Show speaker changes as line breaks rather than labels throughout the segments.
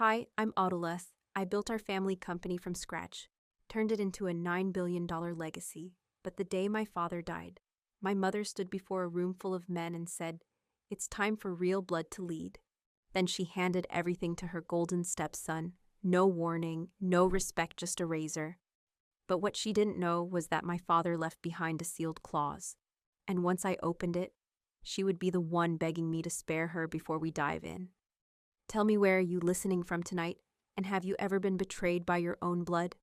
Hi, I'm Autolus. I built our family company from scratch, turned it into a $9 billion legacy. But the day my father died, my mother stood before a room full of men and said, "It's time for real blood to lead." Then she handed everything to her golden stepson. No warning, no respect, just a razor. But what she didn't know was that my father left behind a sealed clause. And once I opened it, she would be the one begging me to spare her before we dive in. Tell me, where are you listening from tonight, and have you ever been betrayed by your own blood?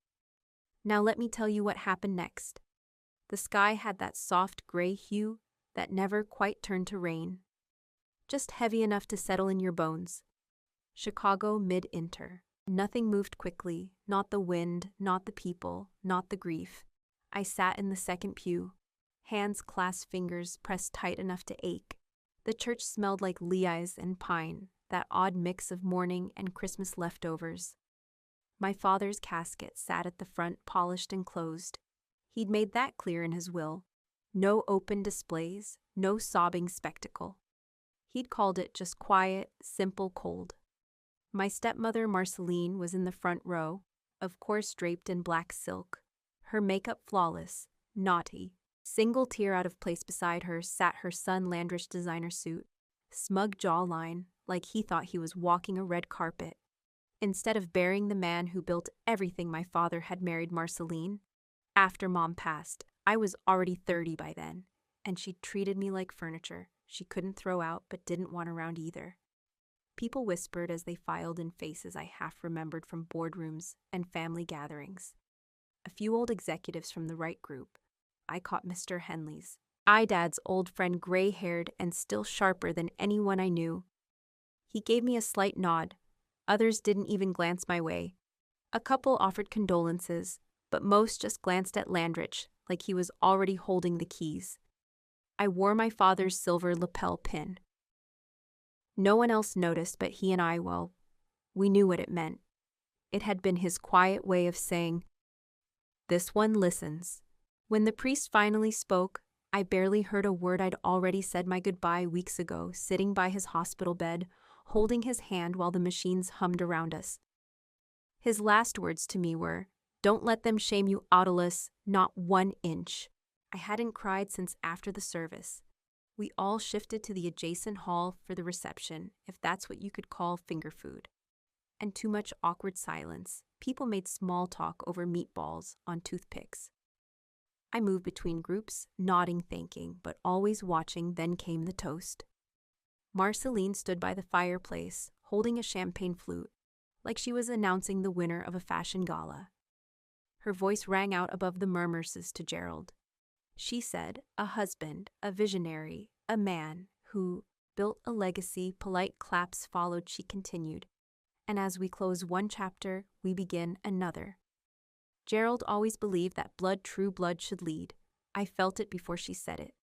Now let me tell you what happened next. The sky had that soft gray hue that never quite turned to rain, just heavy enough to settle in your bones. Chicago mid-inter. Nothing moved quickly, not the wind, not the people, not the grief. I sat in the second pew, hands clasped, fingers pressed tight enough to ache. The church smelled like leis and pine, that odd mix of mourning and Christmas leftovers. My father's casket sat at the front, polished and closed. He'd made that clear in his will. No open displays, no sobbing spectacle. He'd called it just quiet, simple, cold. My stepmother, Marceline, was in the front row, of course draped in black silk, her makeup flawless, naughty. Single tear out of place beside her sat her son Landrich's designer suit, smug jawline, like he thought he was walking a red carpet. Instead of burying the man who built everything, my father had married Marceline. After Mom passed, I was already 30 by then, and she treated me like furniture she couldn't throw out but didn't want around either. People whispered as they filed in faces I half remembered from boardrooms and family gatherings. A few old executives from the right group. I caught Mr. Henley's, Dad's old friend, gray-haired and still sharper than anyone I knew. He gave me a slight nod. Others didn't even glance my way. A couple offered condolences, but most just glanced at Landrich like he was already holding the keys. I wore my father's silver lapel pin. No one else noticed, but he and I, well, we knew what it meant. It had been his quiet way of saying, "This one listens." When the priest finally spoke, I barely heard a word. I'd already said my goodbye weeks ago, sitting by his hospital bed, holding his hand while the machines hummed around us. His last words to me were, "Don't let them shame you, Autolus, not 1 inch." I hadn't cried since after the service. We all shifted to the adjacent hall for the reception, if that's what you could call finger food. And too much awkward silence. People made small talk over meatballs on toothpicks. I moved between groups, nodding, thanking, but always watching. Then came the toast. Marceline stood by the fireplace, holding a champagne flute, like she was announcing the winner of a fashion gala. Her voice rang out above the murmurs to Gerald. She said, a husband, a visionary, a man who built a legacy. Polite claps followed. She continued, "And as we close one chapter, we begin another." Gerald always believed that true blood should lead. I felt it before she said it.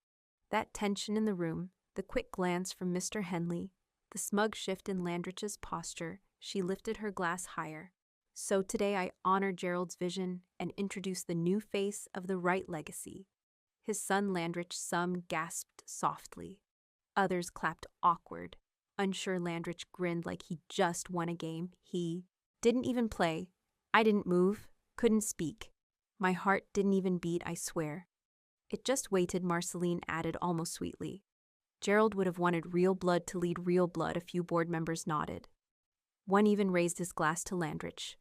That tension in the room, the quick glance from Mr. Henley, the smug shift in Landrich's posture. She lifted her glass higher. So today I honor Gerald's vision and introduce the new face of the right legacy. His son Landrich. Some gasped softly. Others clapped awkward. Unsure, Landrich grinned like he just won a game. He didn't even play. I didn't move, couldn't speak. My heart didn't even beat, I swear. It just waited, Marceline added almost sweetly. Gerald would have wanted real blood to lead real blood. A few board members nodded. One even raised his glass to Landrich.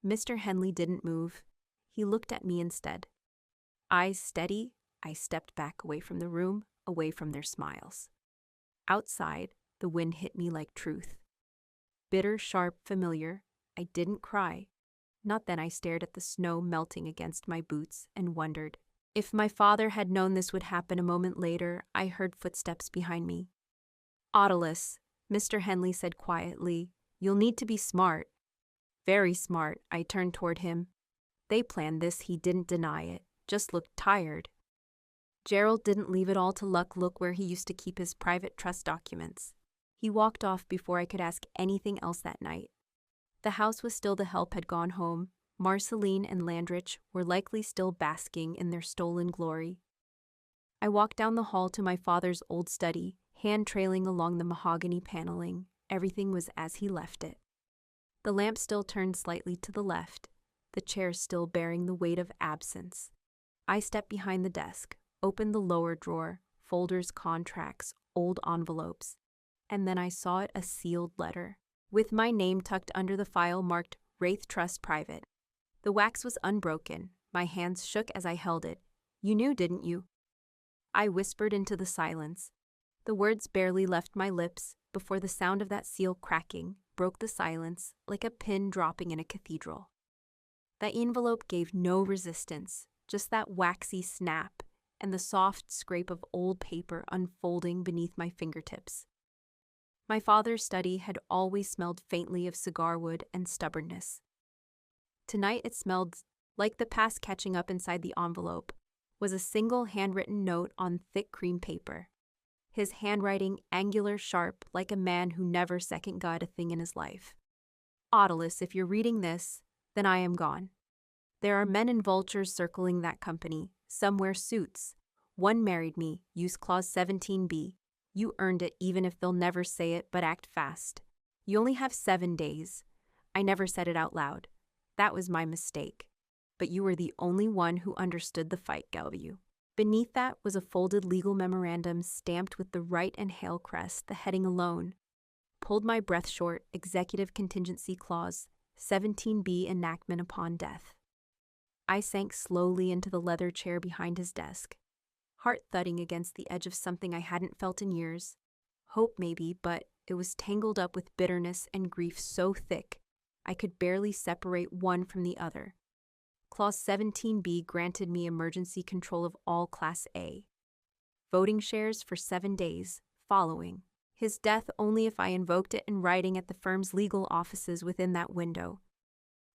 Mr. Henley didn't move. He looked at me instead. Eyes steady, I stepped back, away from the room, away from their smiles. Outside, the wind hit me like truth. Bitter, sharp, familiar. I didn't cry. Not then. I stared at the snow melting against my boots and wondered. If my father had known this would happen. A moment later, I heard footsteps behind me. "Autolus," Mr. Henley said quietly, "you'll need to be smart." "Very smart." I turned toward him. "They planned this." He didn't deny it, just looked tired. Gerald didn't leave it all to luck. Look where he used to keep his private trust documents. He walked off before I could ask anything else that night. The house was still. The help had gone home. Marceline and Landrich were likely still basking in their stolen glory. I walked down the hall to my father's old study, hand trailing along the mahogany paneling. Everything was as he left it. The lamp still turned slightly to the left, the chair still bearing the weight of absence. I stepped behind the desk, opened the lower drawer, folders, contracts, old envelopes, and then I saw it, a sealed letter, with my name tucked under the file marked Wraith Trust Private. The wax was unbroken. My hands shook as I held it. "You knew, didn't you?" I whispered into the silence. The words barely left my lips before the sound of that seal cracking broke the silence like a pin dropping in a cathedral. That envelope gave no resistance, just that waxy snap and the soft scrape of old paper unfolding beneath my fingertips. My father's study had always smelled faintly of cigar wood and stubbornness. Tonight it smelled like the past catching up inside the envelope was a single handwritten note on thick cream paper. His handwriting angular, sharp, like a man who never second-guessed a thing in his life. "Autolus, if you're reading this, then I am gone. There are men in vultures circling that company. Some wear suits. One married me, use clause 17b. You earned it even if they'll never say it, but act fast. You only have 7 days. I never said it out loud. That was my mistake. But you were the only one who understood the fight, Galview." Beneath that was a folded legal memorandum stamped with the Wright and Hale crest, the heading alone. Pulled my breath short, executive contingency clause, 17b enactment upon death. I sank slowly into the leather chair behind his desk, heart thudding against the edge of something I hadn't felt in years. Hope maybe, but it was tangled up with bitterness and grief so thick I could barely separate one from the other. Clause 17b granted me emergency control of all Class A voting shares for 7 days, following his death only if I invoked it in writing at the firm's legal offices within that window.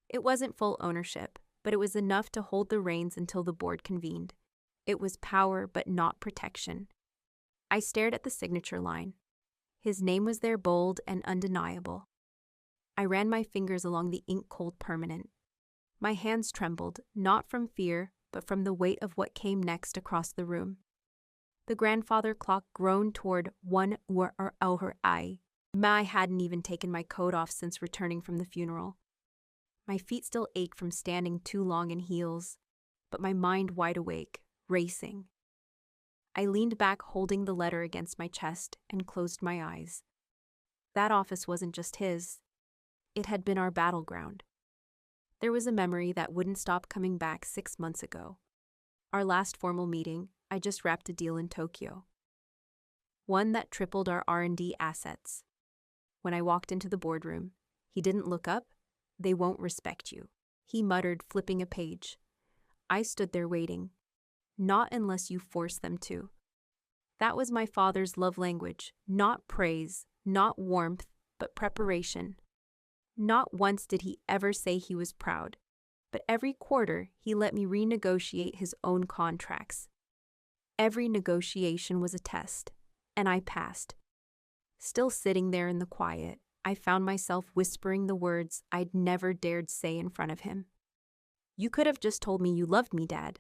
It wasn't full ownership, but it was enough to hold the reins until the board convened. It was power, but not protection. I stared at the signature line. His name was there, bold and undeniable. I ran my fingers along the ink-cold permanent. My hands trembled, not from fear, but from the weight of what came next across the room. The grandfather clock groaned toward 1 hour. I hadn't even taken my coat off since returning from the funeral. My feet still ached from standing too long in heels, but my mind wide awake, racing. I leaned back holding the letter against my chest and closed my eyes. That office wasn't just his. It had been our battleground. There was a memory that wouldn't stop coming back 6 months ago. Our last formal meeting, I just wrapped a deal in Tokyo. One that tripled our R&D assets. When I walked into the boardroom, he didn't look up. "They won't respect you," he muttered, flipping a page. I stood there waiting. "Not unless you force them to." That was my father's love language, not praise, not warmth, but preparation. Not once did he ever say he was proud, but every quarter he let me renegotiate his own contracts. Every negotiation was a test, and I passed. Still sitting there in the quiet, I found myself whispering the words I'd never dared say in front of him. "You could have just told me you loved me, Dad."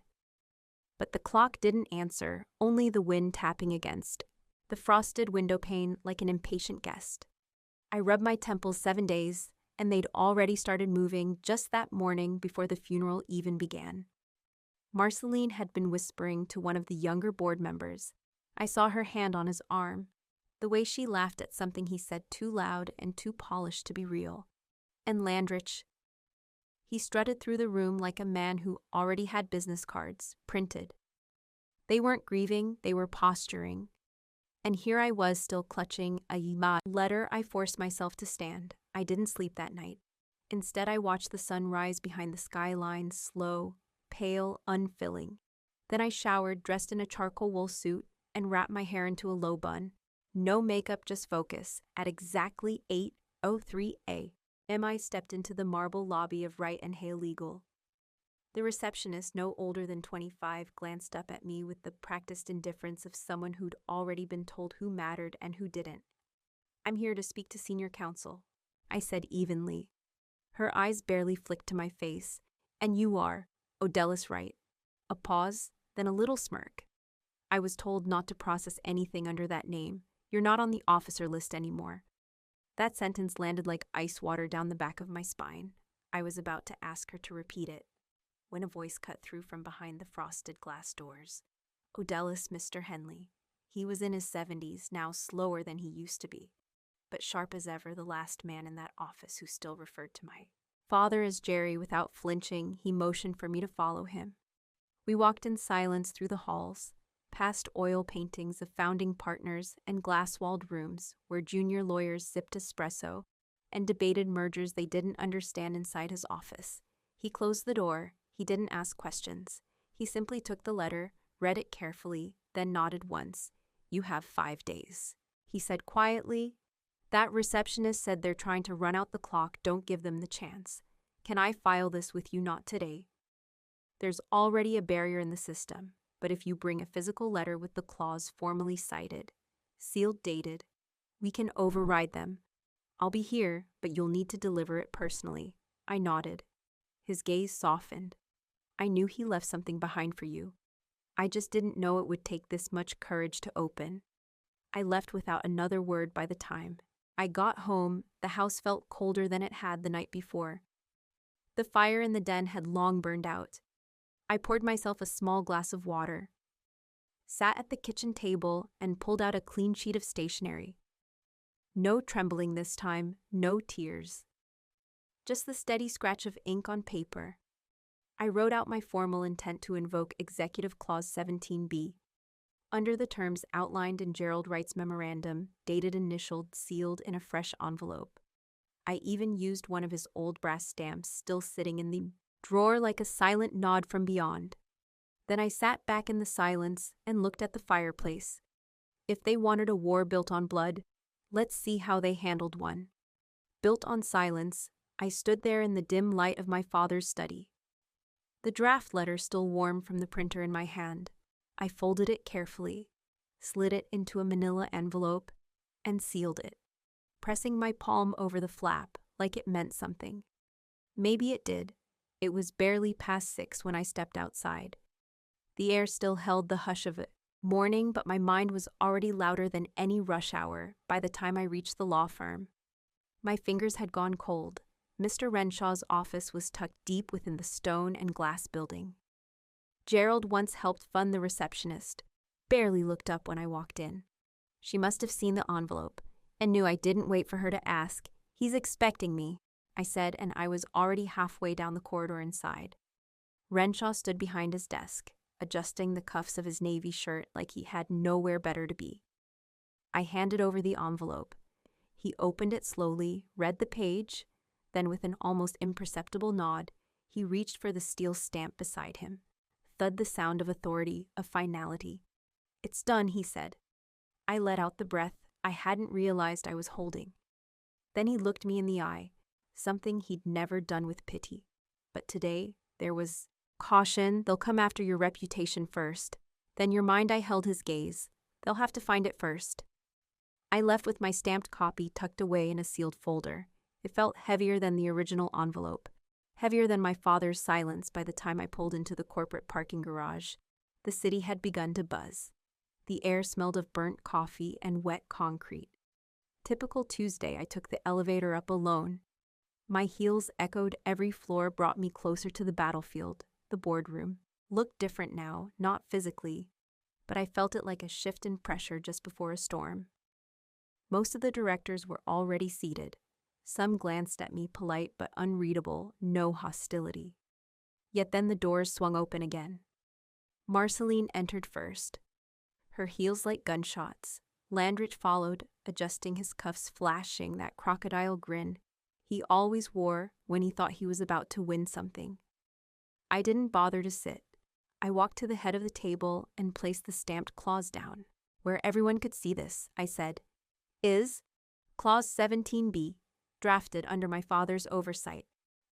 But the clock didn't answer, only the wind tapping against the frosted window pane like an impatient guest. I rubbed my temples 7 days, and they'd already started moving just that morning before the funeral even began. Marceline had been whispering to one of the younger board members. I saw her hand on his arm, the way she laughed at something he said too loud and too polished to be real. And Landrich, he strutted through the room like a man who already had business cards, printed. They weren't grieving, they were posturing. And here I was still clutching a letter. I forced myself to stand. I didn't sleep that night. Instead, I watched the sun rise behind the skyline, slow, pale, unfilling. Then I showered, dressed in a charcoal wool suit, and wrapped my hair into a low bun. No makeup, just focus. At exactly 8:03 a.m. I stepped into the marble lobby of Wright and Hale Legal. The receptionist, no older than 25, glanced up at me with the practiced indifference of someone who'd already been told who mattered and who didn't. "I'm here to speak to senior counsel," I said evenly. Her eyes barely flicked to my face. "And you are Odellis Wright." A pause, then a little smirk. "I was told not to process anything under that name. You're not on the officer list anymore." That sentence landed like ice water down the back of my spine. I was about to ask her to repeat it when a voice cut through from behind the frosted glass doors. Odellis Mr. Henley. He was in his 70s, now slower than he used to be, but sharp as ever, the last man in that office who still referred to my father as Jerry. Without flinching, he motioned for me to follow him. We walked in silence through the halls, past oil paintings of founding partners and glass-walled rooms where junior lawyers sipped espresso and debated mergers they didn't understand inside his office. He closed the door. He didn't ask questions. He simply took the letter, read it carefully, then nodded once. "You have 5 days," he said quietly. "That receptionist said they're trying to run out the clock. Don't give them the chance. Can I file this with you? Not today. There's already a barrier in the system, but if you bring a physical letter with the clause formally cited, sealed, dated, we can override them. I'll be here, but you'll need to deliver it personally." I nodded. His gaze softened. "I knew he left something behind for you. I just didn't know it would take this much courage to open." I left without another word. By the time I got home, the house felt colder than it had the night before. The fire in the den had long burned out. I poured myself a small glass of water, sat at the kitchen table, and pulled out a clean sheet of stationery. No trembling this time, no tears. Just the steady scratch of ink on paper. I wrote out my formal intent to invoke Executive Clause 17B. Under the terms outlined in Gerald Wright's memorandum, dated, initialed, sealed in a fresh envelope. I even used one of his old brass stamps still sitting in the drawer like a silent nod from beyond. Then I sat back in the silence and looked at the fireplace. If they wanted a war built on blood, let's see how they handled one. Built on silence, I stood there in the dim light of my father's study. The draft letter still warm from the printer in my hand. I folded it carefully, slid it into a manila envelope, and sealed it, pressing my palm over the flap like it meant something. Maybe it did. It was barely past 6 when I stepped outside. The air still held the hush of it. Morning, but my mind was already louder than any rush hour by the time I reached the law firm. My fingers had gone cold. Mr. Renshaw's office was tucked deep within the stone and glass building. Gerald once helped fund the receptionist, barely looked up when I walked in. She must have seen the envelope and knew I didn't wait for her to ask. "He's expecting me," I said, and I was already halfway down the corridor inside. Renshaw stood behind his desk, adjusting the cuffs of his navy shirt like he had nowhere better to be. I handed over the envelope. He opened it slowly, read the page, then with an almost imperceptible nod, he reached for the steel stamp beside him. Thud the sound of authority, of finality. "It's done," he said. I let out the breath I hadn't realized I was holding. Then he looked me in the eye, something he'd never done with pity. But today, there was caution. "They'll come after your reputation first. Then your mind." I held his gaze. "They'll have to find it first." I left with my stamped copy tucked away in a sealed folder. It felt heavier than the original envelope, heavier than my father's silence by the time I pulled into the corporate parking garage. The city had begun to buzz. The air smelled of burnt coffee and wet concrete. Typical Tuesday, I took the elevator up alone. My heels echoed every floor, brought me closer to the battlefield. The boardroom looked different now, not physically, but I felt it like a shift in pressure just before a storm. Most of the directors were already seated. Some glanced at me, polite but unreadable, no hostility. Yet then the doors swung open again. Marceline entered first, her heels like gunshots. Landrich followed, adjusting his cuffs, flashing that crocodile grin he always wore when he thought he was about to win something. I didn't bother to sit. I walked to the head of the table and placed the stamped clause down. "Where everyone could see this," I said, "is Clause 17B, drafted under my father's oversight.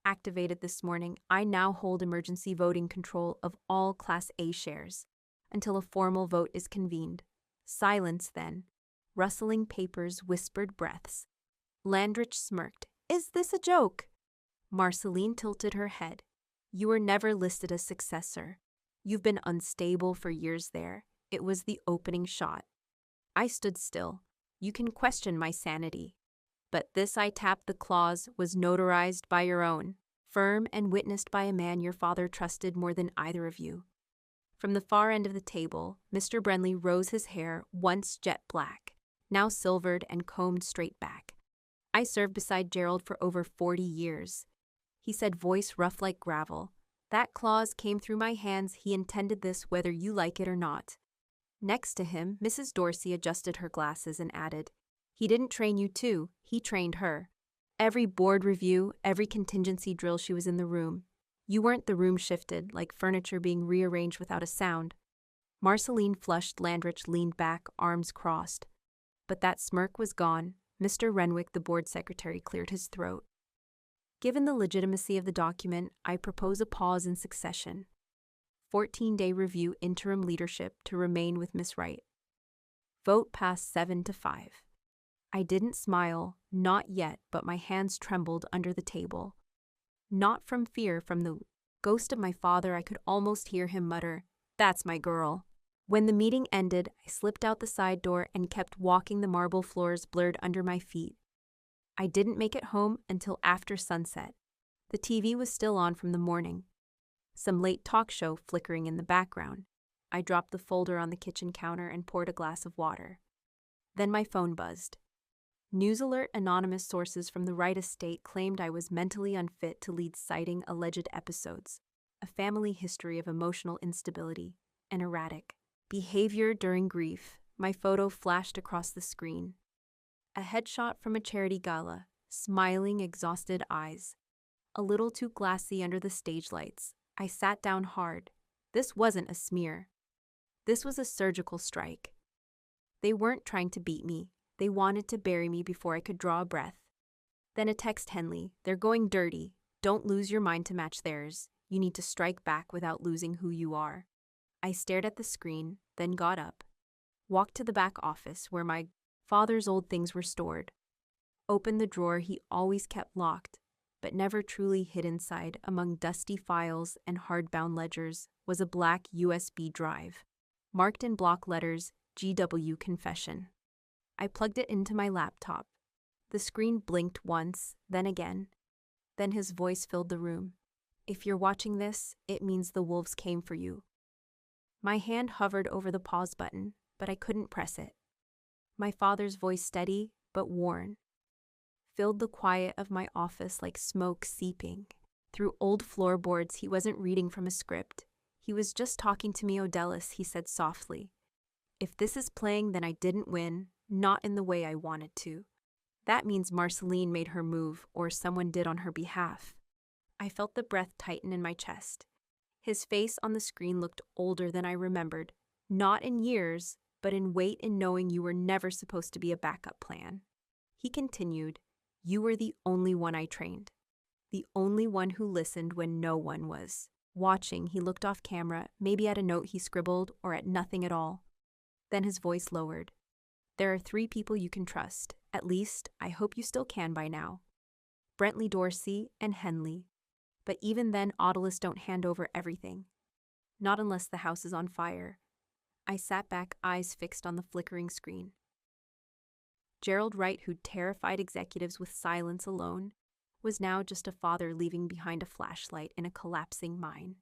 Activated this morning, I now hold emergency voting control of all Class A shares until a formal vote is convened." Silence then. Rustling papers, whispered breaths. Landrich smirked. "Is this a joke?" Marceline tilted her head. "You were never listed as successor. You've been unstable for years there. It was the opening shot." I stood still. "You can question my sanity, But this I tapped the clause was notarized by your own, firm and witnessed by a man your father trusted more than either of you. From the far end of the table, Mr. Brenly rose his hair, once jet black, now silvered and combed straight back. I served beside Gerald for over 40 years. He said, voice rough like gravel. That clause came through my hands. He intended this whether you like it or not. Next to him, Mrs. Dorsey adjusted her glasses and added, he didn't train you too, he trained her. Every board review, every contingency drill she was in the room. You weren't the room shifted, like furniture being rearranged without a sound. Marceline flushed. Landrich leaned back, arms crossed. But that smirk was gone. Mr. Renwick, the board secretary, cleared his throat. Given the legitimacy of the document, I propose a pause in succession. 14-day review interim leadership to remain with Miss Wright. Vote passed 7-5. I didn't smile, not yet, but my hands trembled under the table. Not from fear, from the ghost of my father. I could almost hear him mutter, that's my girl. When the meeting ended, I slipped out the side door and kept walking. The marble floors blurred under my feet. I didn't make it home until after sunset. The TV was still on from the morning. Some late talk show flickering in the background. I dropped the folder on the kitchen counter and poured a glass of water. Then my phone buzzed. News alert. Anonymous sources from the Wright estate claimed I was mentally unfit to lead, citing alleged episodes, a family history of emotional instability, and erratic behavior during grief. My photo flashed across the screen. A headshot from a charity gala, smiling, exhausted eyes. A little too glassy under the stage lights. I sat down hard. This wasn't a smear. This was a surgical strike. They weren't trying to beat me. They wanted to bury me before I could draw a breath. Then a text. Henley, they're going dirty. Don't lose your mind to match theirs. You need to strike back without losing who you are. I stared at the screen, then got up, walked to the back office where my father's old things were stored, opened the drawer he always kept locked, but never truly hid. Inside, among dusty files and hardbound ledgers, was a black USB drive, marked in block letters, GW Confession. I plugged it into my laptop. The screen blinked once, then again. Then his voice filled the room. If you're watching this, it means the wolves came for you. My hand hovered over the pause button, but I couldn't press it. My father's voice, steady but worn, filled the quiet of my office like smoke seeping through old floorboards. He wasn't reading from a script. He was just talking to me. Odellis, he said softly. If this is playing, then I didn't win. Not in the way I wanted to. That means Marceline made her move, or someone did on her behalf. I felt the breath tighten in my chest. His face on the screen looked older than I remembered, not in years, but in weight, in knowing you were never supposed to be a backup plan. He continued, you were the only one I trained, the only one who listened when no one was watching. He looked off camera, maybe at a note he scribbled, or at nothing at all. Then his voice lowered. There are 3 people you can trust. At least, I hope you still can by now. Brentley, Dorsey, and Henley. But even then, Odellis don't hand over everything. Not unless the house is on fire. I sat back, eyes fixed on the flickering screen. Gerald Wright, who'd terrified executives with silence alone, was now just a father leaving behind a flashlight in a collapsing mine.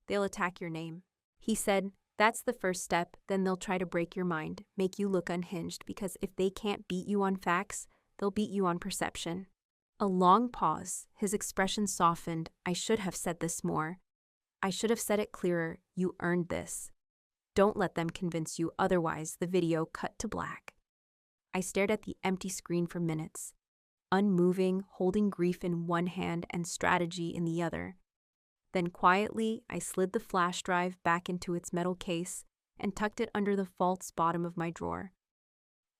They'll attack your name, he said. That's the first step. Then they'll try to break your mind, make you look unhinged, because if they can't beat you on facts, they'll beat you on perception. A long pause. His expression softened. I should have said this more. I should have said it clearer. You earned this. Don't let them convince you otherwise. The video cut to black. I stared at the empty screen for minutes, unmoving, holding grief in one hand and strategy in the other. Then quietly, I slid the flash drive back into its metal case and tucked it under the false bottom of my drawer.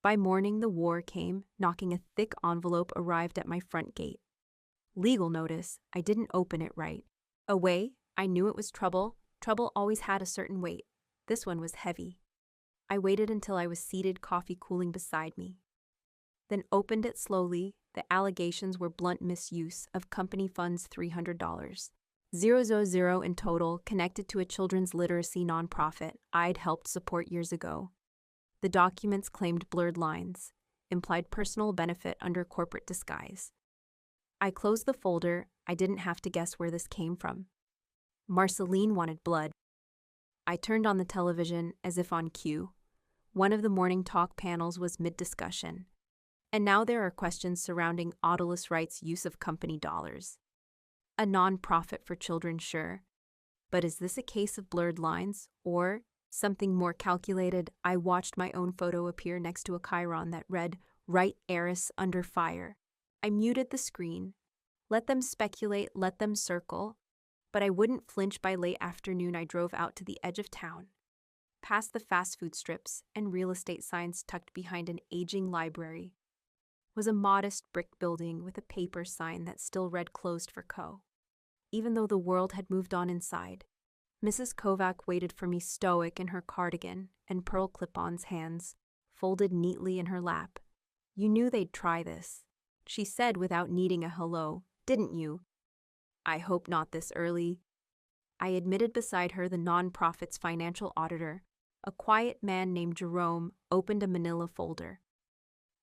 By morning, the war came, knocking. A thick envelope arrived at my front gate. Legal notice. I didn't open it right. Away, I knew it was trouble. Trouble always had a certain weight. This one was heavy. I waited until I was seated, coffee cooling beside me. Then opened it slowly. The allegations were blunt misuse of company funds, $300. 000 in total, connected to a children's literacy nonprofit I'd helped support years ago. The documents claimed blurred lines. implied personal benefit under corporate disguise. I closed the folder. I didn't have to guess where this came from. Marceline wanted blood. I turned on the television as if on cue. One of the morning talk panels was mid-discussion. And now there are questions surrounding Autolus Right's use of company dollars. A non-profit for children, sure. But is this a case of blurred lines, or something more calculated? I watched my own photo appear next to a chyron that read, "Right heiress under fire." I muted the screen. Let them speculate, let them circle. But I wouldn't flinch. By late afternoon, I drove out to the edge of town, past the fast food strips and real estate signs tucked behind an aging library. Was a modest brick building with a paper sign that still read "Closed for Co." Even though the world had moved on inside, Mrs. Kovac waited for me, stoic in her cardigan and pearl clip-ons hands folded neatly in her lap. "You knew they'd try this," she said without needing a hello, "didn't you?" "I hope not this early." I admitted beside her the non-profit's financial auditor, a quiet man named Jerome, opened a manila folder.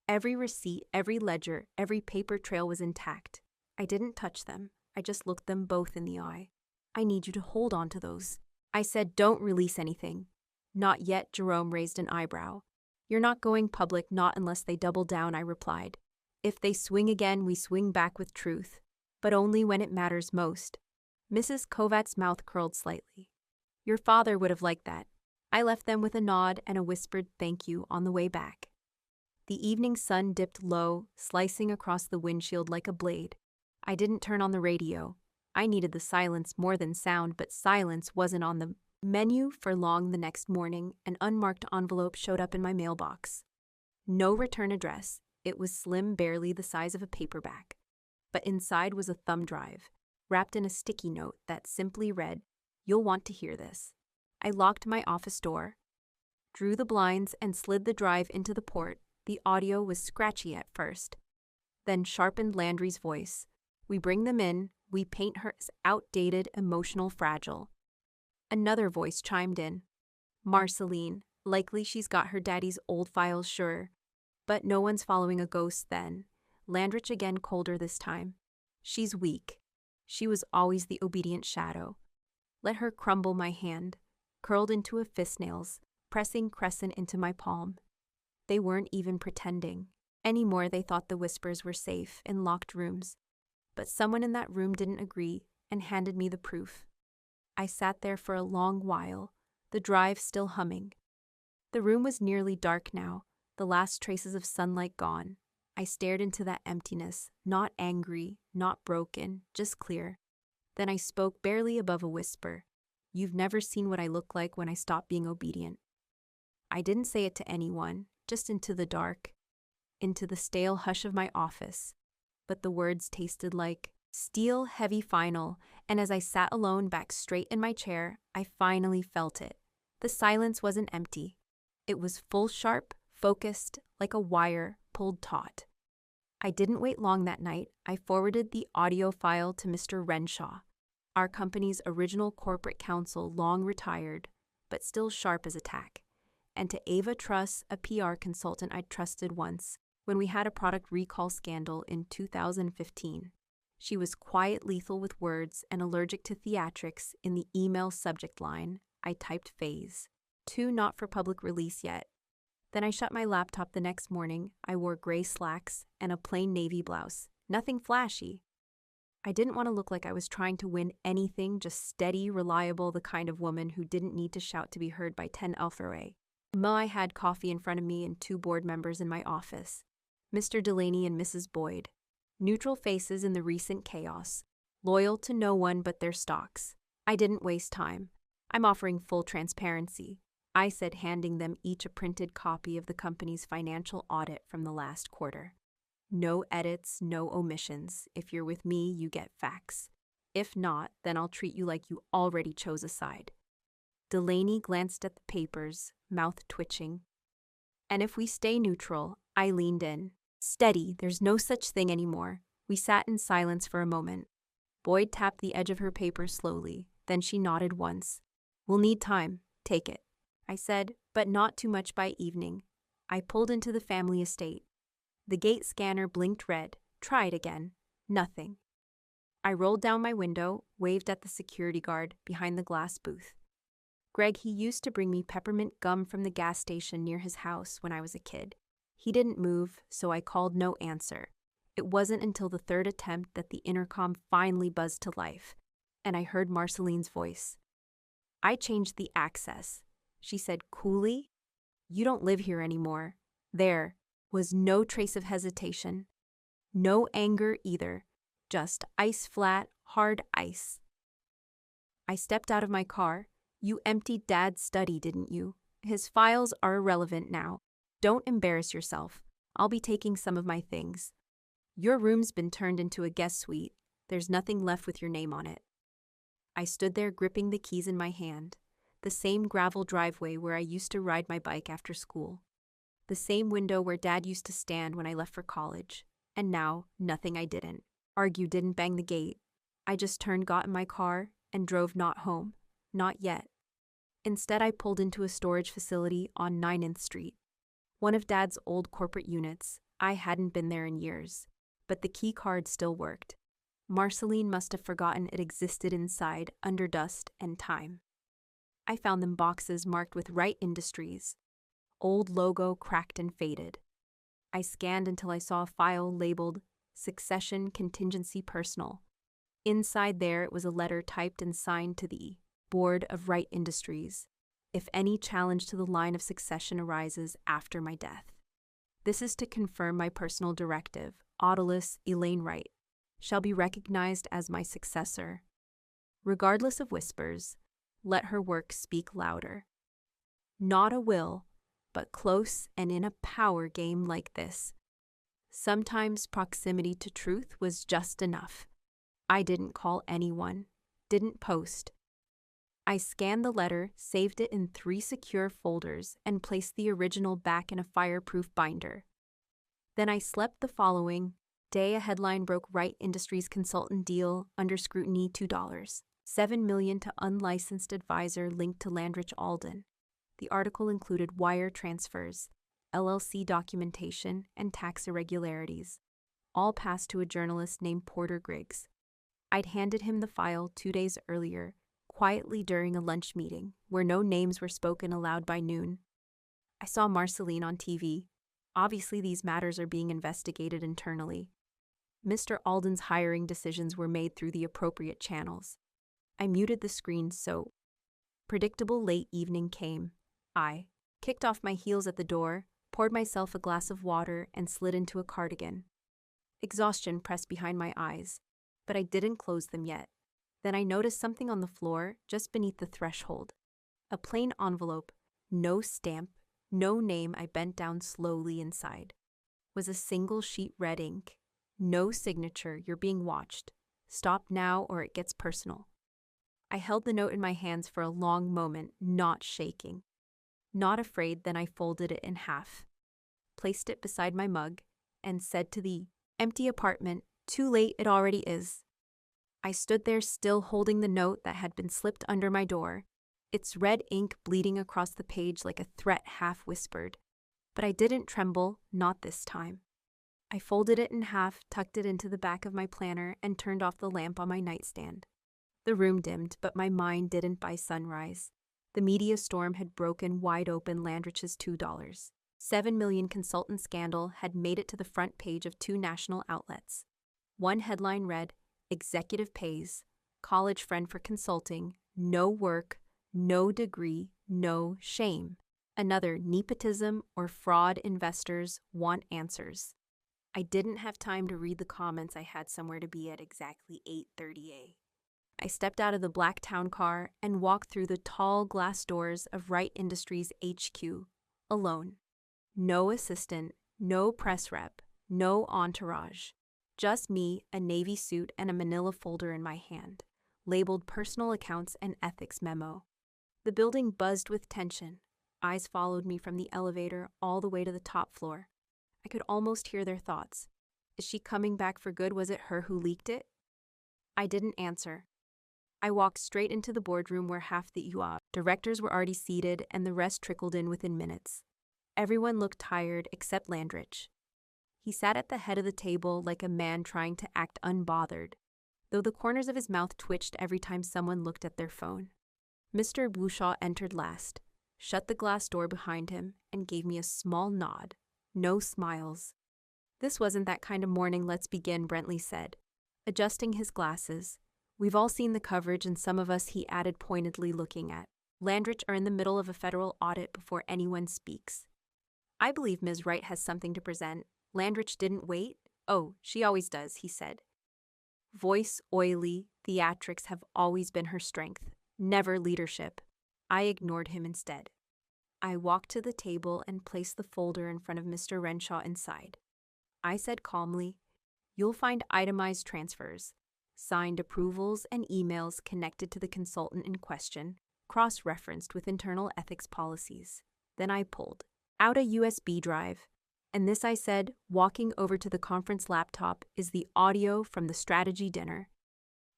Every receipt, every ledger, every paper trail was intact. I didn't touch them. I just looked them both in the eye. "I need you to hold on to those." I said, "Don't release anything." "Not yet," Jerome raised an eyebrow. "You're not going public, not unless they double down," I replied. "If they swing again, we swing back with truth. But only when it matters most." Mrs. Kovac's mouth curled slightly. "Your father would have liked that." I left them with a nod and a whispered thank you on the way back. The evening sun dipped low, slicing across the windshield like a blade. I didn't turn on the radio. I needed the silence more than sound, but silence wasn't on the menu for long. The next morning, an unmarked envelope showed up in my mailbox. No return address. It was slim, barely the size of a paperback. But inside was a thumb drive, wrapped in a sticky note that simply read, "You'll want to hear this." I locked my office door, drew the blinds, and slid the drive into the port. The audio was scratchy at first, then sharpened Landry's voice. "We bring them in, we paint her as outdated, emotional, fragile." Another voice chimed in. "Marceline, likely she's got her daddy's old files, sure. But no one's following a ghost then." Landrich again, colder this time. "She's weak. She was always the obedient shadow. Let her crumble." My hand curled into a fist, nails pressing crescent into my palm. They weren't even pretending. Anymore, they thought the whispers were safe in locked rooms. But someone in that room didn't agree and handed me the proof. I sat there for a long while, the drive still humming. The room was nearly dark now, the last traces of sunlight gone. I stared into that emptiness, not angry, not broken, just clear. Then I spoke, barely above a whisper. "You've never seen what I look like when I stop being obedient." I didn't say it to anyone, just into the dark, into the stale hush of my office. But the words tasted like steel, heavy, final, and as I sat alone back straight in my chair, I finally felt it. The silence wasn't empty. It was full, sharp, focused, like a wire pulled taut. I didn't wait long that night. I forwarded the audio file to Mr. Renshaw, our company's original corporate counsel, long retired, but still sharp as a tack, and to Ava Truss, a PR consultant I'd trusted once, when we had a product recall scandal in 2015. She was quiet, lethal with words, and allergic to theatrics. In the email subject line, I typed phase 2, not for public release yet. Then I shut my laptop. The next morning. I wore gray slacks and a plain navy blouse. Nothing flashy. I didn't want to look like I was trying to win anything, just steady, reliable, the kind of woman who didn't need to shout to be heard by 10 alpharay. I had coffee in front of me and 2 board members in my office, Mr. Delaney and Mrs. Boyd. Neutral faces in the recent chaos, loyal to no one but their stocks. I didn't waste time. "I'm offering full transparency," I said, handing them each a printed copy of the company's financial audit from the last quarter. "No edits, no omissions. If you're with me, you get facts. If not, then I'll treat you like you already chose a side." Delaney glanced at the papers, mouth twitching. "And if we stay neutral," I leaned in. "Steady, there's no such thing anymore." We sat in silence for a moment. Boyd tapped the edge of her paper slowly, then she nodded once. "We'll need time. Take it," I said, "but not too much by evening." I pulled into the family estate. The gate scanner blinked red. Tried again. Nothing. I rolled down my window, waved at the security guard behind the glass booth. Greg, he used to bring me peppermint gum from the gas station near his house when I was a kid. He didn't move, so I called no answer. It wasn't until the third attempt that the intercom finally buzzed to life, and I heard Marceline's voice. I changed the access. She said coolly, "You don't live here anymore." There was no trace of hesitation. No anger either. Just ice flat, hard ice. I stepped out of my car. "You emptied Dad's study, didn't you? His files are irrelevant now. Don't embarrass yourself. I'll be taking some of my things. Your room's been turned into a guest suite. There's nothing left with your name on it." I stood there gripping the keys in my hand. The same gravel driveway where I used to ride my bike after school. The same window where Dad used to stand when I left for college. And now, nothing I didn't. Argue didn't bang the gate. I just got in my car, and drove not home. Not yet. Instead, I pulled into a storage facility on 9th Street. One of Dad's old corporate units. I hadn't been there in years, but the key card still worked. Marceline must have forgotten it existed inside under dust and time. I found them boxes marked with Wright Industries. Old logo cracked and faded. I scanned until I saw a file labeled Succession Contingency Personal. Inside there it was a letter typed and signed to the Board of Wright Industries, if any challenge to the line of succession arises after my death. This is to confirm my personal directive, Autolus Elaine Wright, shall be recognized as my successor. Regardless of whispers, let her work speak louder. Not a will, but close and in a power game like this. Sometimes proximity to truth was just enough. I didn't call anyone, didn't post. I scanned the letter, saved it in 3 secure folders, and placed the original back in a fireproof binder. Then I slept the following day. A headline broke: Wright Industries consultant deal under scrutiny, $2. $7 million to unlicensed advisor linked to Landrich Alden. The article included wire transfers, LLC documentation, and tax irregularities, all passed to a journalist named Porter Griggs. I'd handed him the file 2 days earlier, quietly during a lunch meeting, where no names were spoken aloud by noon. I saw Marceline on TV. Obviously, these matters are being investigated internally. Mr. Alden's hiring decisions were made through the appropriate channels. I muted the screen so predictable late evening came. I kicked off my heels at the door, poured myself a glass of water, and slid into a cardigan. Exhaustion pressed behind my eyes, but I didn't close them yet. Then I noticed something on the floor just beneath the threshold. A plain envelope, no stamp, no name. I bent down slowly. Inside was a single sheet red ink. No signature. You're being watched. Stop now or it gets personal. I held the note in my hands for a long moment, not shaking. Not afraid. Then I folded it in half, placed it beside my mug, and said to the empty apartment, "Too late, it already is." I stood there still, holding the note that had been slipped under my door, its red ink bleeding across the page like a threat half whispered. But I didn't tremble, not this time. I folded it in half, tucked it into the back of my planner, and turned off the lamp on my nightstand. The room dimmed, but my mind didn't by sunrise. The media storm had broken wide open. Landrich's $2. $7 million consultant scandal had made it to the front page of 2 national outlets. One headline read, "Executive pays, college friend for consulting, no work, no degree, no shame." Another, "Nepotism or fraud, investors want answers." I didn't have time to read the comments. I had somewhere to be at exactly 8:30 a.m. I stepped out of the black town car and walked through the tall glass doors of Wright Industries HQ, alone. No assistant, no press rep, no entourage. Just me, a navy suit, and a manila folder in my hand, labeled personal accounts and ethics memo. The building buzzed with tension. Eyes followed me from the elevator all the way to the top floor. I could almost hear their thoughts. Is she coming back for good? Was it her who leaked it? I didn't answer. I walked straight into the boardroom where half the UA directors were already seated and the rest trickled in within minutes. Everyone looked tired except Landrich. He sat at the head of the table like a man trying to act unbothered, though the corners of his mouth twitched every time someone looked at their phone. Mr. Bouchaw entered last, shut the glass door behind him, and gave me a small nod. No smiles. "This wasn't that kind of morning, let's begin," Brentley said, adjusting his glasses. "We've all seen the coverage, and some of us," he added pointedly, looking at Landrich, "are in the middle of a federal audit before anyone speaks. I believe Ms. Wright has something to present." Landrich didn't wait. "Oh, she always does," he said. Voice oily, theatrics have always been her strength, never leadership. I ignored him instead. I walked to the table and placed the folder in front of Mr. Renshaw inside. I said calmly, "You'll find itemized transfers, signed approvals, and emails connected to the consultant in question, cross-referenced with internal ethics policies." Then I pulled out a USB drive, and this, I said, walking over to the conference laptop, "is the audio from the strategy dinner."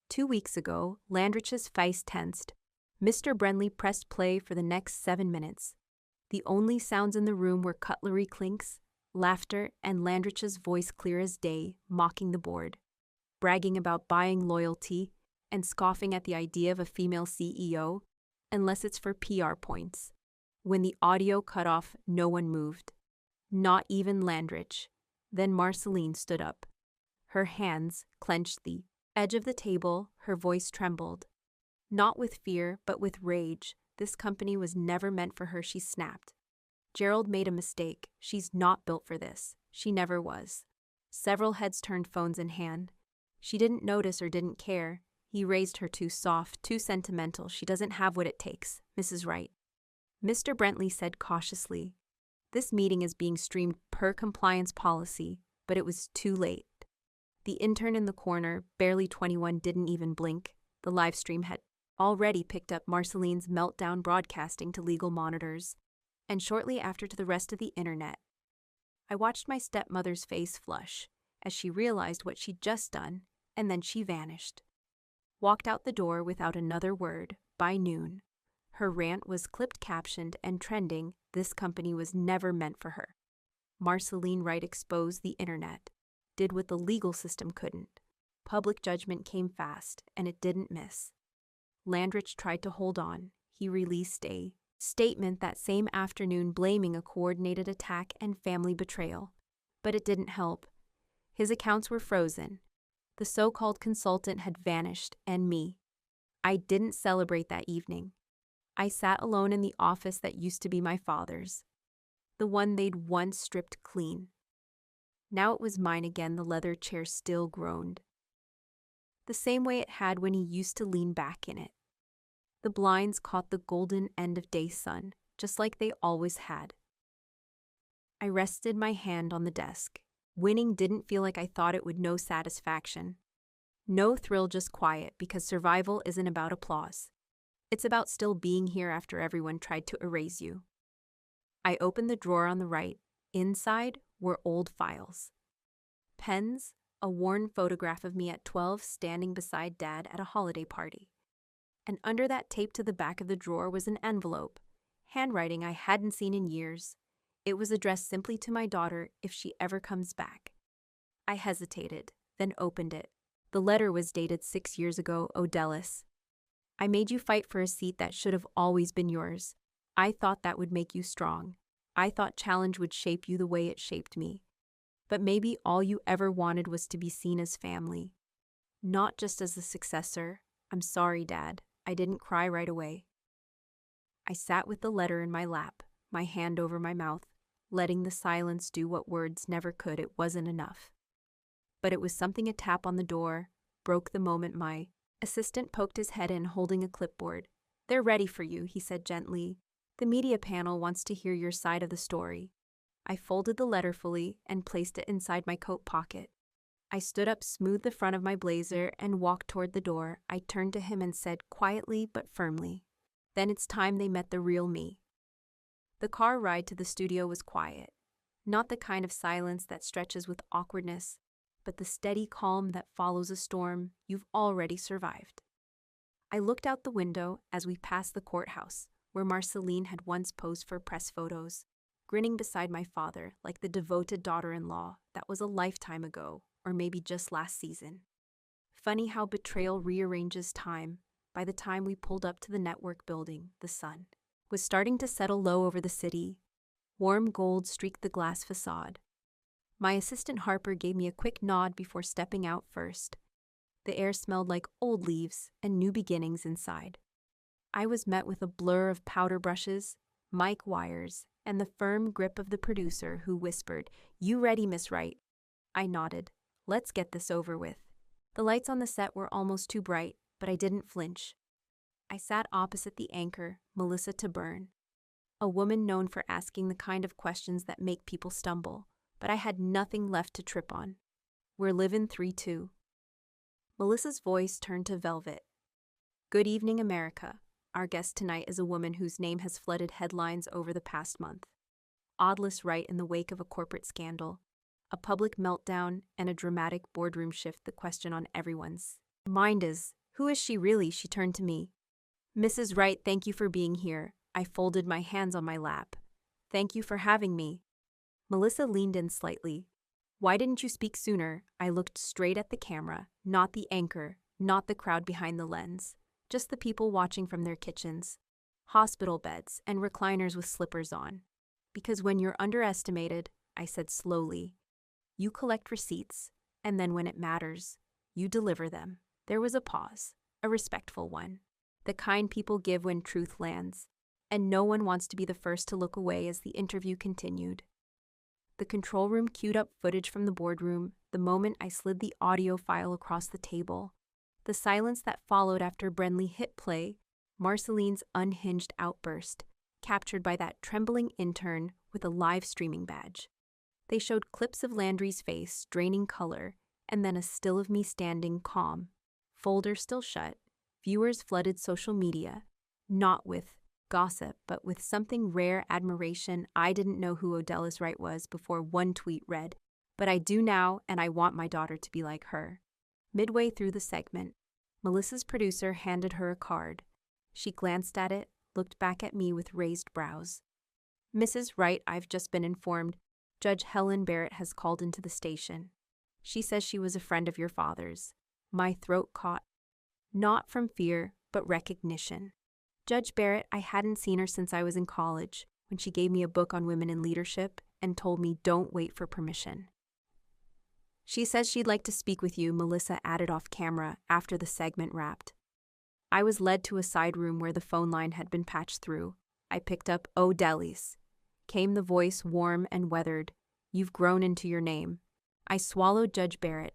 2 weeks ago, Landrich's face tensed. Mr. Brentley pressed play for the next 7 minutes. The only sounds in the room were cutlery clinks, laughter, and Landrich's voice clear as day, mocking the board, bragging about buying loyalty, and scoffing at the idea of a female CEO, unless it's for PR points. When the audio cut off, no one moved. Not even Landrich. Then Marceline stood up. Her hands clenched the edge of the table, her voice trembled. Not with fear, but with rage. This company was never meant for her, she snapped. "Gerald made a mistake. She's not built for this. She never was." Several heads turned, phones in hand. She didn't notice or didn't care. He raised her, too soft, too sentimental. "She doesn't have what it takes, Mrs. Wright." Mr. Brentley said cautiously, "This meeting is being streamed per compliance policy," but it was too late. The intern in the corner, barely 21, didn't even blink. The live stream had already picked up Marceline's meltdown, broadcasting to legal monitors, and shortly after to the rest of the internet. I watched my stepmother's face flush as she realized what she'd just done, and then she vanished. Walked out the door without another word. By noon, her rant was clipped, captioned, and trending. This company was never meant for her. Marceline Wright exposed the internet, did what the legal system couldn't. Public judgment came fast, and it didn't miss. Landrich tried to hold on. He released a statement that same afternoon blaming a coordinated attack and family betrayal. But it didn't help. His accounts were frozen. The so-called consultant had vanished, and me. I didn't celebrate that evening. I sat alone in the office that used to be my father's, the one they'd once stripped clean. Now it was mine again. The leather chair still groaned, the same way it had when he used to lean back in it. The blinds caught the golden end of day sun, just like they always had. I rested my hand on the desk. Winning didn't feel like I thought it would. No satisfaction. No thrill, just quiet, because survival isn't about applause. It's about still being here after everyone tried to erase you. I opened the drawer on the right. Inside were old files. Pens, a worn photograph of me at 12 standing beside Dad at a holiday party. And under that, taped to the back of the drawer, was an envelope, handwriting I hadn't seen in years. It was addressed simply to my daughter, if she ever comes back. I hesitated, then opened it. The letter was dated 6 years ago. "Odellis, I made you fight for a seat that should have always been yours. I thought that would make you strong. I thought challenge would shape you the way it shaped me. But maybe all you ever wanted was to be seen as family, not just as a successor. I'm sorry, Dad. I didn't cry right away." I sat with the letter in my lap, my hand over my mouth, letting the silence do what words never could. It wasn't enough. But it was something. A tap on the door broke the moment. My assistant poked his head in, holding a clipboard. "They're ready for you," he said gently. "The media panel wants to hear your side of the story." I folded the letter fully and placed it inside my coat pocket. I stood up, smoothed the front of my blazer, and walked toward the door. I turned to him and said quietly but firmly, "Then it's time they met the real me." The car ride to the studio was quiet. Not the kind of silence that stretches with awkwardness, but the steady calm that follows a storm you've already survived. I looked out the window as we passed the courthouse, where Marceline had once posed for press photos. grinning beside my father like the devoted daughter-in-law that was a lifetime ago, or maybe just last season. Funny how betrayal rearranges time. By the time we pulled up to the network building, the sun was starting to settle low over the city. Warm gold streaked the glass facade. My assistant Harper gave me a quick nod before stepping out first. The air smelled like old leaves and new beginnings inside. I was met with a blur of powder brushes, mic wires, and the firm grip of the producer who whispered, "You ready, Miss Wright?" I nodded. Let's get this over with. The lights on the set were almost too bright, but I didn't flinch. I sat opposite the anchor, Melissa Taburn, a woman known for asking the kind of questions that make people stumble, but I had nothing left to trip on. We're living 3-2. Melissa's voice turned to velvet. Good evening, America. Our guest tonight is a woman whose name has flooded headlines over the past month. Audless Wright in the wake of a corporate scandal, a public meltdown, and a dramatic boardroom shift the question on everyone's mind is, who is she really? She turned to me. Mrs. Wright, thank you for being here. I folded my hands on my lap. Thank you for having me. Melissa leaned in slightly. Why didn't you speak sooner? I looked straight at the camera, not the anchor, not the crowd behind the lens, just the people watching from their kitchens, hospital beds, and recliners with slippers on. Because when you're underestimated, I said slowly, you collect receipts, and then when it matters, you deliver them. There was a pause, a respectful one, the kind people give when truth lands, and no one wants to be the first to look away as the interview continued. The control room queued up footage from the boardroom the moment I slid the audio file across the table. The silence that followed after Brenly hit play, Marceline's unhinged outburst, captured by that trembling intern with a live streaming badge. They showed clips of Landry's face draining color, and then a still of me standing calm. Folder still shut. Viewers flooded social media, not with gossip, but with something rare admiration. I didn't know who Odellis Wright was before one tweet read, but I do now, and I want my daughter to be like her. Midway through the segment, Melissa's producer handed her a card. She glanced at it, looked back at me with raised brows. Mrs. Wright, I've just been informed, Judge Helen Barrett has called into the station. She says she was a friend of your father's. My throat caught. Not from fear, but recognition. Judge Barrett, I hadn't seen her since I was in college, when she gave me a book on women in leadership and told me don't wait for permission. She says she'd like to speak with you, Melissa added off camera after the segment wrapped. I was led to a side room where the phone line had been patched through. I picked up Odellis. Came the voice warm and weathered. You've grown into your name. I swallowed Judge Barrett.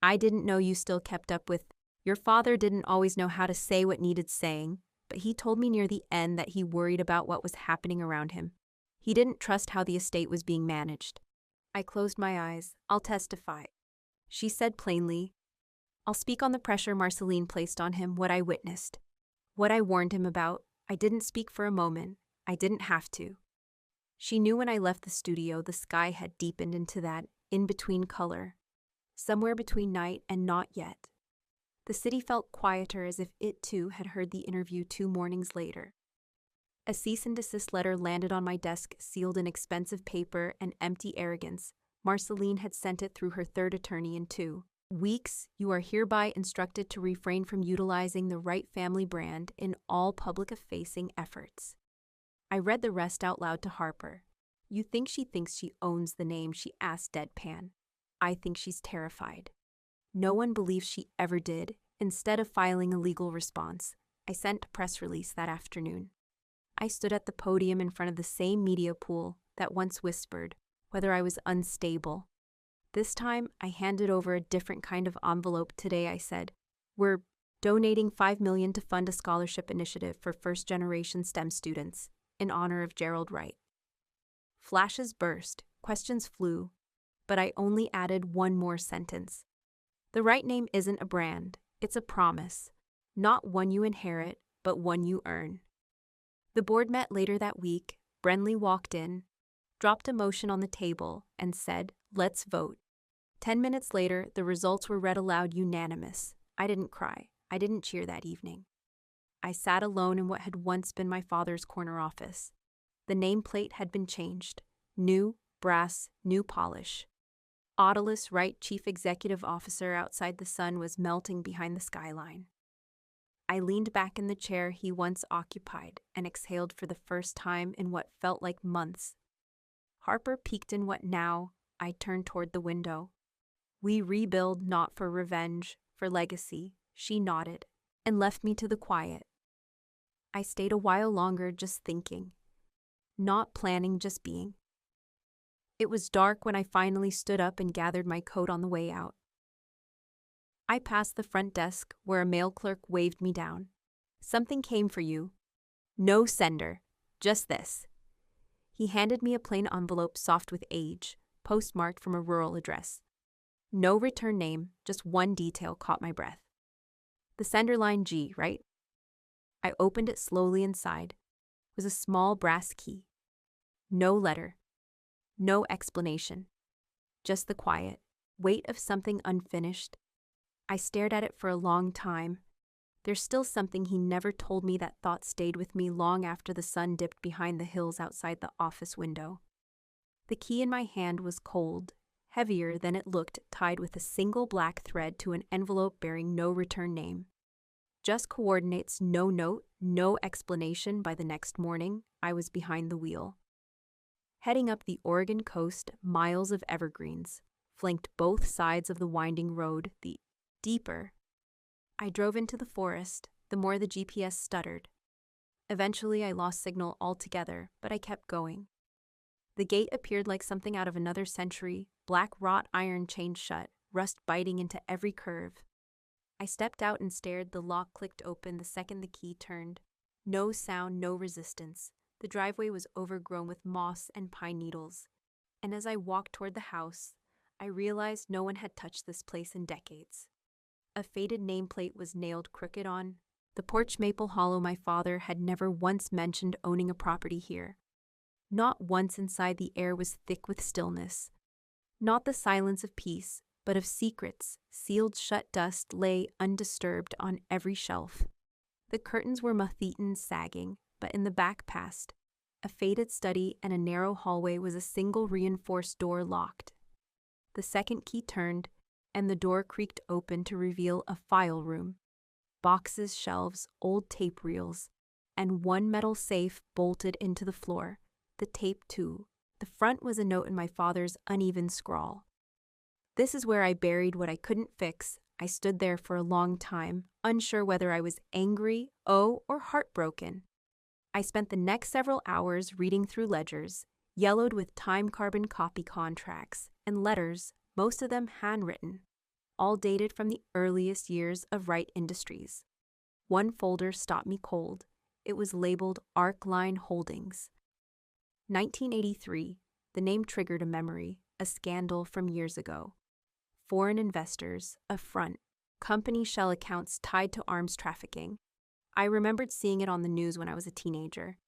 I didn't know you still kept up with. Your father didn't always know how to say what needed saying, but he told me near the end that he worried about what was happening around him. He didn't trust how the estate was being managed. I closed my eyes. I'll testify. She said plainly, I'll speak on the pressure Marceline placed on him, what I witnessed. What I warned him about. I didn't speak for a moment. I didn't have to. She knew when I left the studio the sky had deepened into that in-between color, somewhere between night and not yet. The city felt quieter, as if it too had heard the interview 2 mornings later. A cease and desist letter landed on my desk, sealed in expensive paper and empty arrogance. Marceline had sent it through her 3rd attorney in 2 weeks. You are hereby instructed to refrain from utilizing the Wright family brand in all public-facing efforts. I read the rest out loud to Harper. You think she thinks she owns the name, she asked deadpan. I think she's terrified. No one believes she ever did. Instead of filing a legal response, I sent a press release that afternoon. I stood at the podium in front of the same media pool that once whispered whether I was unstable. This time, I handed over a different kind of envelope. Today, I said, we're donating $5 million to fund a scholarship initiative for first-generation STEM students in honor of Gerald Wright. Flashes burst, questions flew, but I only added one more sentence. The Wright name isn't a brand, it's a promise, not one you inherit, but one you earn. The board met later that week. Brenly walked in, dropped a motion on the table, and said, let's vote. 10 minutes later, the results were read aloud unanimous. I didn't cry. I didn't cheer that evening. I sat alone in what had once been my father's corner office. The nameplate had been changed. New, brass, new polish. Autolus Wright, chief executive officer outside the sun, was melting behind the skyline. I leaned back in the chair he once occupied and exhaled for the first time in what felt like months. Harper peeked in what now. I turned toward the window. We rebuild not for revenge, for legacy, she nodded, and left me to the quiet. I stayed a while longer just thinking. Not planning, just being. It was dark when I finally stood up and gathered my coat on the way out. I passed the front desk where a mail clerk waved me down. Something came for you. No sender, just this. He handed me a plain envelope soft with age, postmarked from a rural address. No return name, just one detail caught my breath. The sender line G, right? I opened it slowly inside. It was a small brass key. No letter. No explanation. Just the quiet weight of something unfinished. I stared at it for a long time. There's still something he never told me. That thought stayed with me long after the sun dipped behind the hills outside the office window. The key in my hand was cold, heavier than it looked, tied with a single black thread to an envelope bearing no return name. Just coordinates, no note, no explanation. By the next morning, I was behind the wheel. Heading up the Oregon coast, miles of evergreens flanked both sides of the winding road. The deeper I drove into the forest, the more the GPS stuttered. Eventually, I lost signal altogether, but I kept going. The gate appeared like something out of another century, black wrought iron chained shut, rust biting into every curve. I stepped out and stared. The lock clicked open the second the key turned. No sound, no resistance. The driveway was overgrown with moss and pine needles, and as I walked toward the house, I realized no one had touched this place in decades. A faded nameplate was nailed crooked on the porch. Maple Hollow. My father had never once mentioned owning a property here. Not once. Inside, the air was thick with stillness. Not the silence of peace, but of secrets. Sealed shut dust lay undisturbed on every shelf. The curtains were moth-eaten, sagging, but in the back past a faded study and a narrow hallway was a single reinforced door locked. The second key turned, and the door creaked open to reveal a file room. Boxes, shelves, old tape reels, and one metal safe bolted into the floor. The tape, too. The front was a note in my father's uneven scrawl. This is where I buried what I couldn't fix. I stood there for a long time, unsure whether I was angry, or heartbroken. I spent the next several hours reading through ledgers, yellowed with time-carbon copy contracts, and letters, most of them handwritten, all dated from the earliest years of Wright Industries. One folder stopped me cold. It was labeled Arcline Holdings. 1983, the name triggered a memory, a scandal from years ago. Foreign investors, a front, company shell accounts tied to arms trafficking. I remembered seeing it on the news when I was a teenager,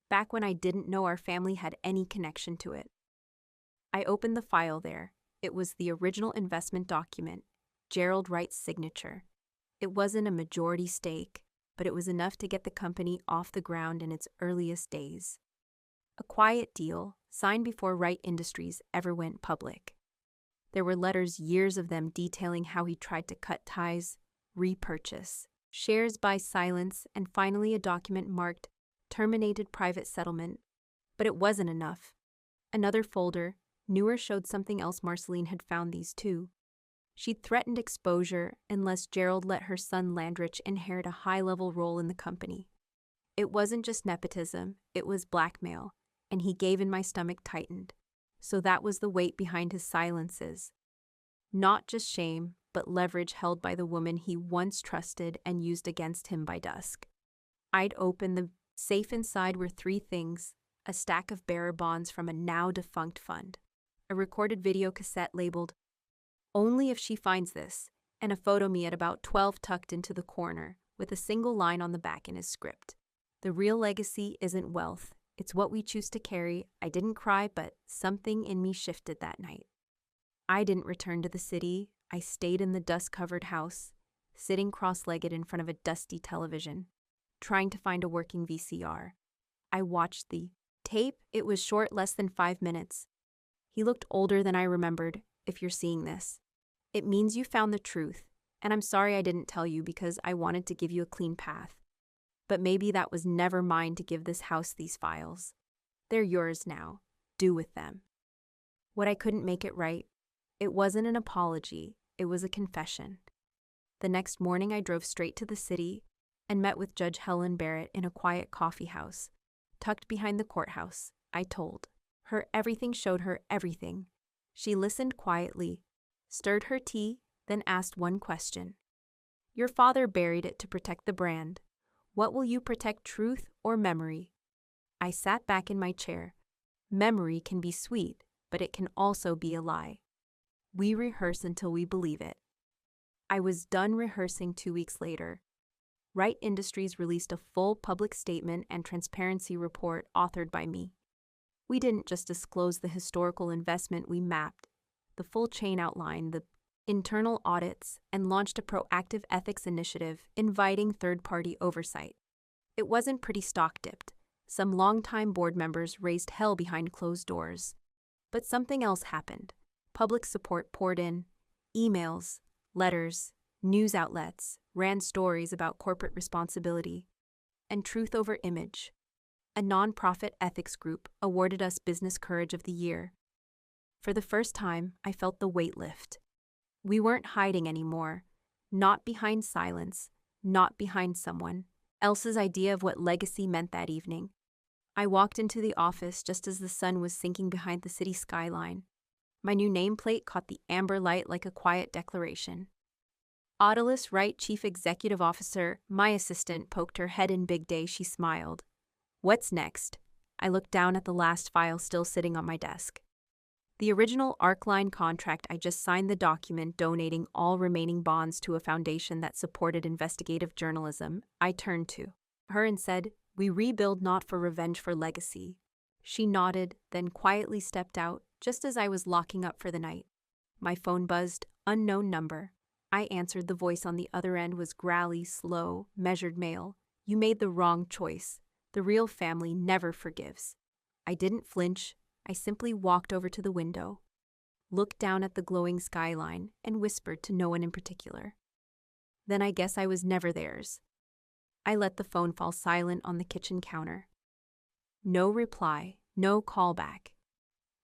back when I didn't know our family had any connection to it. I opened the file there. It was the original investment document, Gerald Wright's signature. It wasn't a majority stake, but it was enough to get the company off the ground in its earliest days. A quiet deal, signed before Wright Industries ever went public. There were letters, years of them, detailing how he tried to cut ties, repurchase, shares by silence, and finally a document marked Terminated Private Settlement. But it wasn't enough. Another folder, newer, showed something else. Marceline had found these too. She'd threatened exposure unless Gerald let her son Landrich inherit a high-level role in the company. It wasn't just nepotism, it was blackmail, and he gave, and my stomach tightened. So that was the weight behind his silences. Not just shame, but leverage held by the woman he once trusted and used against him by dusk. I'd open the safe. Inside were three things: a stack of bearer bonds from a now-defunct fund, a recorded video cassette labeled, "Only if she finds this," and a photo me at about 12 tucked into the corner, with a single line on the back in his script. "The real legacy isn't wealth. It's what we choose to carry." I didn't cry, but something in me shifted that night. I didn't return to the city. I stayed in the dust-covered house, sitting cross-legged in front of a dusty television, trying to find a working VCR. I watched the Tape, it was short, less than 5 minutes. He looked older than I remembered, if you're seeing this. It means you found the truth, and I'm sorry I didn't tell you because I wanted to give you a clean path. But maybe that was never mine to give this house these files. They're yours now. Do with them. What I couldn't make it right. It wasn't an apology, it was a confession. The next morning I drove straight to the city and met with Judge Helen Barrett in a quiet coffee house, tucked behind the courthouse. I told her everything, showed her everything. She listened quietly, stirred her tea, then asked one question. Your father buried it to protect the brand. What will you protect, truth or memory? I sat back in my chair. Memory can be sweet, but it can also be a lie. We rehearse until we believe it. I was done rehearsing 2 weeks later. Wright Industries released a full public statement and transparency report authored by me. We didn't just disclose the historical investment, we mapped the full chain outline, the internal audits, and launched a proactive ethics initiative inviting third-party oversight. It wasn't pretty stock-dipped. Some longtime board members raised hell behind closed doors. But something else happened. Public support poured in. Emails, letters, news outlets ran stories about corporate responsibility. And Truth Over Image, a nonprofit ethics group, awarded us Business Courage of the Year. For the first time, I felt the weight lift. We weren't hiding anymore, not behind silence, not behind someone else's idea of what legacy meant that evening. I walked into the office just as the sun was sinking behind the city skyline. My new nameplate caught the amber light like a quiet declaration. Audalys Wright, Chief Executive Officer, my assistant, poked her head in big day. She smiled. What's next? I looked down at the last file still sitting on my desk. The original Arcline contract. I just signed the document donating all remaining bonds to a foundation that supported investigative journalism. I turned to her and said, we rebuild not for revenge, for legacy. She nodded, then quietly stepped out, just as I was locking up for the night. My phone buzzed, unknown number. I answered. The voice on the other end was growly, slow, measured male. You made the wrong choice. The real family never forgives. I didn't flinch. I simply walked over to the window, looked down at the glowing skyline, and whispered to no one in particular. Then I guess I was never theirs. I let the phone fall silent on the kitchen counter. No reply, no callback.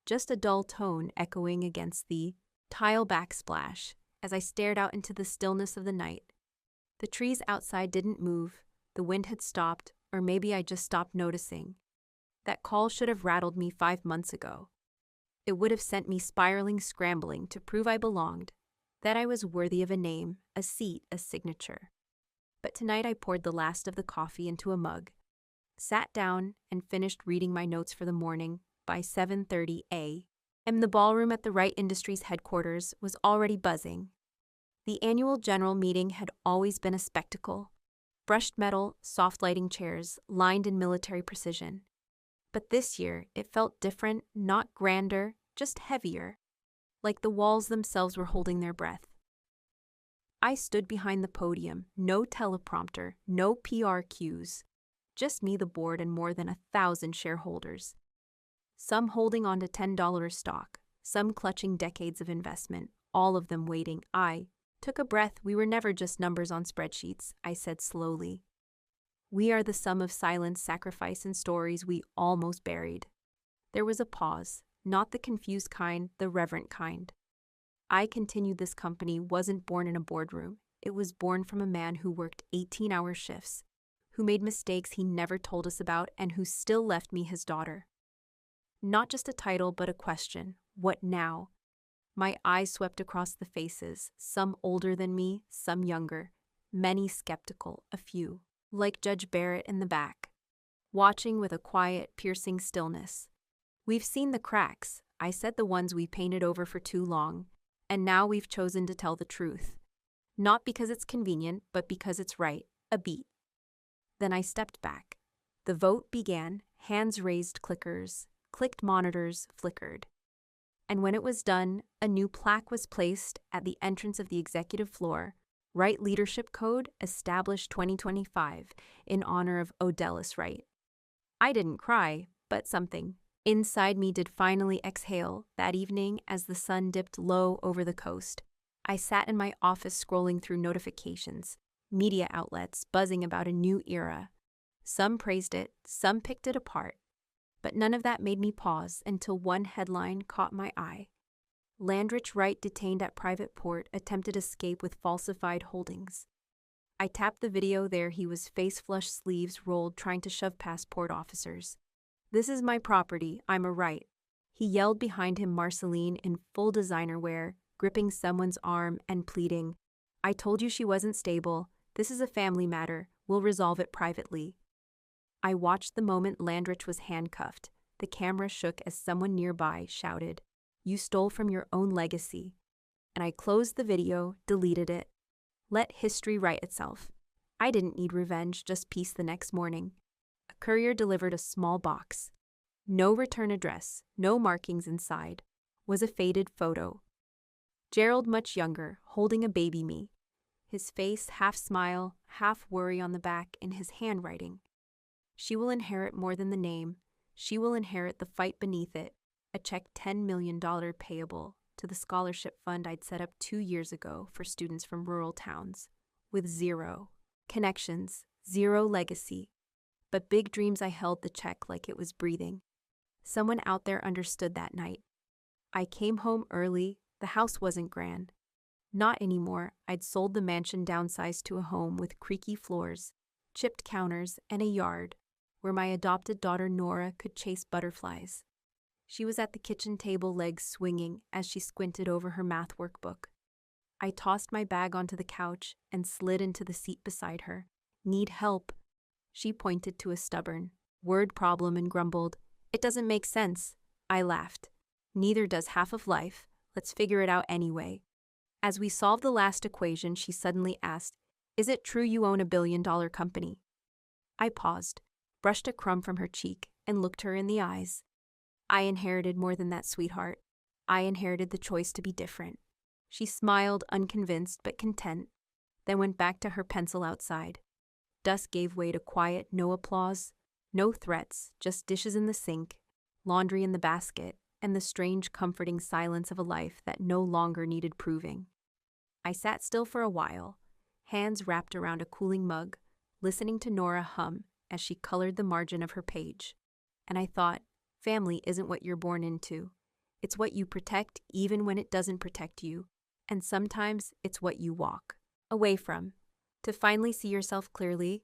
Just a dull tone echoing against the tile backsplash as I stared out into the stillness of the night. The trees outside didn't move, the wind had stopped, or maybe I just stopped noticing. That call should have rattled me 5 months ago. It would have sent me spiraling, scrambling to prove I belonged, that I was worthy of a name, a seat, a signature. But tonight I poured the last of the coffee into a mug, sat down, and finished reading my notes for the morning by 7:30 a.m. The ballroom at the Wright Industries headquarters was already buzzing. The annual general meeting had always been a spectacle. Brushed metal, soft lighting chairs, lined in military precision. But this year, it felt different, not grander, just heavier, like the walls themselves were holding their breath. I stood behind the podium, no teleprompter, no PR cues, just me, the board, and more than 1,000 shareholders. Some holding on to $10 stock, some clutching decades of investment, all of them waiting. I took a breath. We were never just numbers on spreadsheets, I said slowly. We are the sum of silence, sacrifice, and stories we almost buried. There was a pause, not the confused kind, the reverent kind. I continued. This company wasn't born in a boardroom. It was born from a man who worked 18-hour shifts, who made mistakes he never told us about, and who still left me his daughter. Not just a title, but a question. What now? My eyes swept across the faces, some older than me, some younger, many skeptical, a few, like Judge Barrett in the back, watching with a quiet, piercing stillness. We've seen the cracks, I said, the ones we painted over for too long, and now we've chosen to tell the truth. Not because it's convenient, but because it's right, a beat. Then I stepped back. The vote began, hands raised, clickers, clicked, monitors flickered. And when it was done, a new plaque was placed at the entrance of the executive floor, Wright Leadership Code, established 2025, in honor of Audalys Wright. I didn't cry, But something inside me did finally exhale that evening as the sun dipped low over the coast. I sat in my office scrolling through notifications, media outlets buzzing about a new era. Some praised it, some picked it apart. But none of that made me pause until one headline caught my eye. Landrich Wright detained at private port attempted escape with falsified holdings. I tapped the video there. He was face-flush, sleeves rolled, trying to shove past port officers. "This is my property, I'm a Wright." He yelled behind him, Marceline in full designer wear, gripping someone's arm and pleading, "I told you she wasn't stable. This is a family matter. We'll resolve it privately." I watched the moment Landrich was handcuffed. The camera shook as someone nearby shouted, "You stole from your own legacy." And I closed the video, deleted it. Let history write itself. I didn't need revenge, just peace. The next morning, a courier delivered a small box. No return address, no markings inside. Was a faded photo. Gerald, much younger, holding a baby me. His face half smile, half worry on the back in his handwriting. She will inherit more than the name. She will inherit the fight beneath it. A check $10 million payable to the scholarship fund I'd set up 2 years ago for students from rural towns. With zero connections, zero legacy. But big dreams. I held the check like it was breathing. Someone out there understood that night. I came home early. The house wasn't grand. Not anymore. I'd sold the mansion, downsized to a home with creaky floors, chipped counters, and a yard where my adopted daughter Nora could chase butterflies. She was at the kitchen table, legs swinging as she squinted over her math workbook. I tossed my bag onto the couch and slid into the seat beside her. "Need help?" She pointed to a stubborn word problem and grumbled, "It doesn't make sense." I laughed. "Neither does half of life. Let's figure it out anyway." As we solved the last equation, she suddenly asked, "Is it true you own $1 billion company?" I paused, brushed a crumb from her cheek, and looked her in the eyes. "I inherited more than that, sweetheart. I inherited the choice to be different." She smiled, unconvinced but content, then went back to her pencil outside. Dusk gave way to quiet, no applause, no threats, just dishes in the sink, laundry in the basket, and the strange, comforting silence of a life that no longer needed proving. I sat still for a while, hands wrapped around a cooling mug, listening to Nora hum as she colored the margin of her page. And I thought, family isn't what you're born into. It's what you protect even when it doesn't protect you. And sometimes it's what you walk away from, to finally see yourself clearly,